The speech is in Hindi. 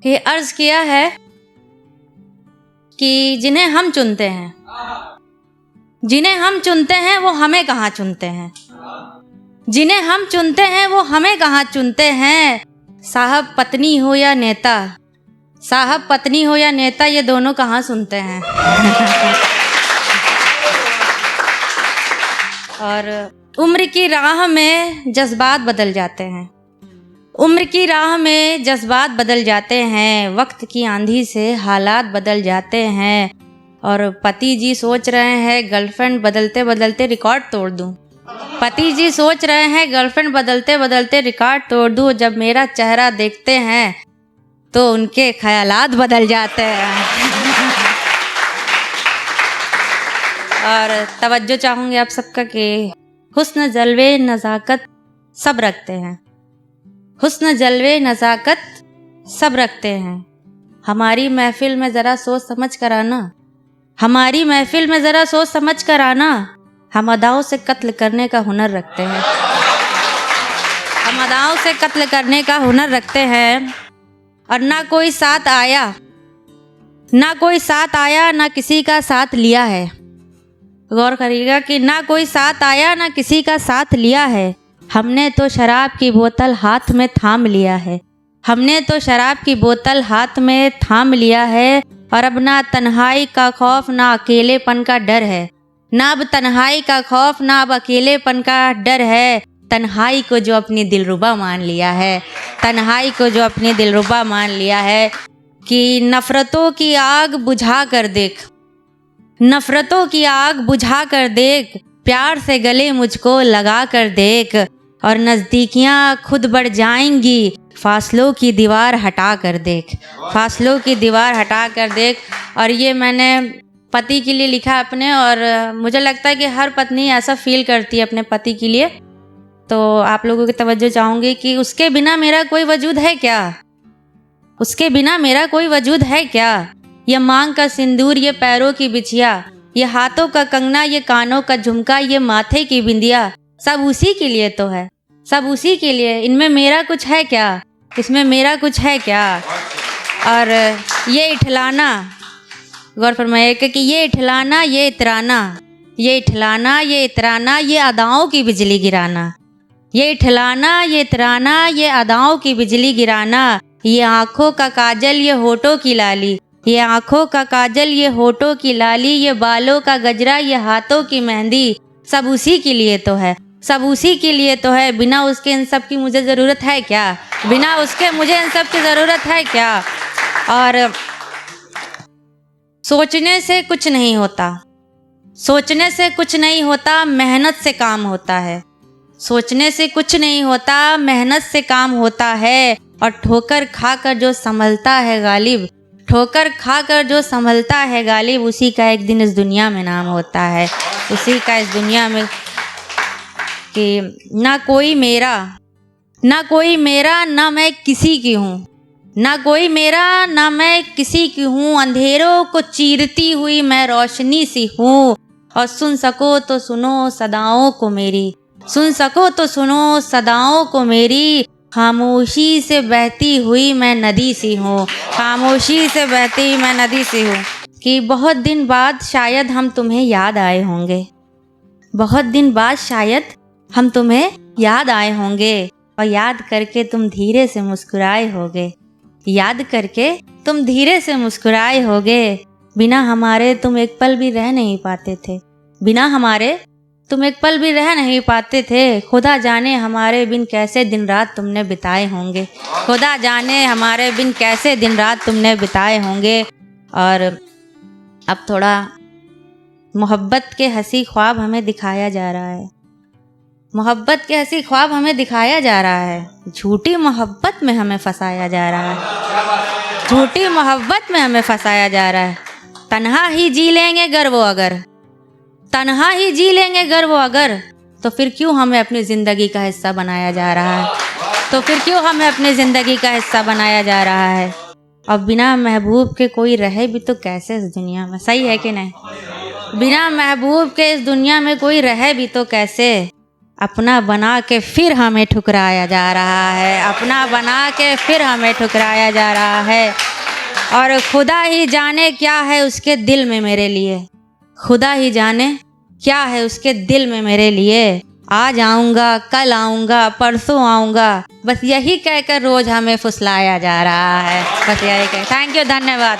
कि अर्ज किया है कि जिन्हें हम चुनते हैं, जिन्हें हम चुनते हैं वो हमें कहाँ चुनते हैं, जिन्हें हम चुनते हैं वो हमें कहाँ चुनते हैं। साहब पत्नी हो या नेता, साहब पत्नी हो या नेता, ये दोनों कहाँ सुनते हैं। और उम्र की राह में जज्बात बदल जाते हैं, उम्र की राह में जज्बात बदल जाते हैं, वक्त की आंधी से हालात बदल जाते हैं। और पति जी सोच रहे हैं गर्लफ्रेंड बदलते बदलते रिकॉर्ड तोड़ दूं, पति जी सोच रहे हैं गर्लफ्रेंड बदलते बदलते रिकॉर्ड तोड़ दूं। जब मेरा चेहरा देखते हैं तो उनके ख्यालात बदल जाते हैं। और तवज्जो चाहूँगी आप सबका कि हुस्न जलवे नज़ाकत सब रखते हैं, हुस्न जलवे नज़ाकत सब रखते हैं। हमारी महफिल में ज़रा सोच समझ कर आना, हमारी महफिल में ज़रा सोच समझ कर आना। हम अदाओं से कत्ल करने का हुनर रखते हैं, हम अदाओं से कत्ल करने का हुनर रखते हैं। और ना कोई साथ आया, ना कोई साथ आया, ना किसी का साथ लिया है। गौर करिएगा कि ना कोई साथ आया, ना किसी का साथ लिया है। हमने तो शराब की बोतल हाथ में थाम लिया है, हमने तो शराब की बोतल हाथ में थाम लिया है। और अब ना तन्हाई का खौफ, ना अकेलेपन का डर है, ना अब तन्हाई का खौफ, ना अब अकेलेपन का डर है। तन्हाई को जो अपनी दिलरुबा मान लिया है, तन्हाई को जो अपनी दिलरुबा मान लिया है। कि नफ़रतों की आग बुझा कर देख, नफ़रतों की आग बुझा कर देख, प्यार से गले मुझको लगा कर देख। और नज़दीकियाँ खुद बढ़ जाएंगी, फासलों की दीवार हटा कर देख, फासलों की दीवार हटा कर देख। और ये मैंने पति के लिए लिखा अपने, और मुझे लगता है कि हर पत्नी ऐसा फील करती है अपने पति के लिए। तो आप लोगों की तवज्जो चाहूँगी कि उसके बिना मेरा कोई वजूद है क्या, उसके बिना मेरा कोई वजूद है क्या। ये मांग का सिंदूर, ये पैरों की बिछिया, ये हाथों का कंगना, ये कानों का झुमका, ये माथे की बिंदिया, सब उसी के लिए तो है, सब उसी के लिए। इनमें मेरा कुछ है क्या, इसमें मेरा कुछ है क्या। और ये इठलाना, गौर फरमाइए कि ये इठलाना, ये इतराना, ये इठलाना, ये इतराना, ये अदाओं की बिजली गिराना, ये इठलाना, ये इतराना, ये अदाओं की बिजली गिराना। ये आँखों का काजल, ये होठों की लाली, ये आँखों का काजल, ये होठों की लाली, ये बालों का गजरा, ये हाथों की मेहंदी, सब उसी के लिए तो है, सब उसी के लिए तो है। बिना उसके इन सब की मुझे ज़रूरत है क्या, बिना उसके मुझे इन सब की ज़रूरत है क्या। और सोचने से कुछ नहीं होता, सोचने से कुछ नहीं होता, मेहनत से काम होता है। सोचने से कुछ नहीं होता, मेहनत से काम होता है। और ठोकर खाकर जो संभलता है गालिब, ठोकर खाकर जो संभलता है गालिब, उसी का एक दिन इस दुनिया में नाम होता है, उसी का इस दुनिया में। कि ना कोई मेरा, ना कोई मेरा, ना मैं किसी की हूँ, ना कोई मेरा, ना मैं किसी की हूँ। अंधेरों को चीरती हुई मैं रोशनी सी हूँ। और सुन सको तो सुनो सदाओं को मेरी, सुन सको तो सुनो सदाओं को मेरी। खामोशी से बहती हुई मैं नदी सी हूँ, खामोशी से बहती हुई मैं नदी सी हूँ। कि बहुत दिन बाद शायद हम तुम्हें याद आए होंगे, बहुत दिन बाद शायद हम तुम्हें याद आए होंगे। और याद करके तुम धीरे से मुस्कुराए होगे, याद करके तुम धीरे से मुस्कुराए होगे। बिना हमारे तुम एक पल भी रह नहीं पाते थे, बिना हमारे तुम एक पल भी रह नहीं पाते थे। खुदा जाने हमारे बिन कैसे दिन रात तुमने बिताए होंगे, खुदा जाने हमारे बिन कैसे दिन रात तुमने बिताए होंगे। और अब थोड़ा मोहब्बत के हंसी ख्वाब हमें दिखाया जा रहा है, मोहब्बत के हंसी ख्वाब हमें दिखाया जा रहा है। झूठी मोहब्बत में हमें फंसाया जा रहा है, झूठी मोहब्बत में हमें फंसाया जा रहा है। तन्हा ही जी लेंगे गर वो अगर, तन्हा ही जी लेंगे गर वो अगर, तो फिर क्यों हमें अपनी ज़िंदगी का हिस्सा बनाया जा रहा है, तो फिर क्यों हमें अपनी ज़िंदगी का हिस्सा बनाया जा रहा है। अब बिना महबूब के कोई रहे भी तो कैसे इस दुनिया में, सही है कि नहीं। बिना महबूब के इस दुनिया में कोई रहे भी तो कैसे। अपना बना के फिर हमें ठुकराया जा रहा है, अपना बना के फिर हमें ठुकराया जा रहा है। और खुदा ही जाने क्या है उसके दिल में मेरे लिए, खुदा ही जाने क्या है उसके दिल में मेरे लिए। आज आऊँगा, कल आऊँगा, परसों आऊँगा, बस यही कहकर रोज़ हमें फुसलाया जा रहा है, बस यही कह। थैंक यू, धन्यवाद।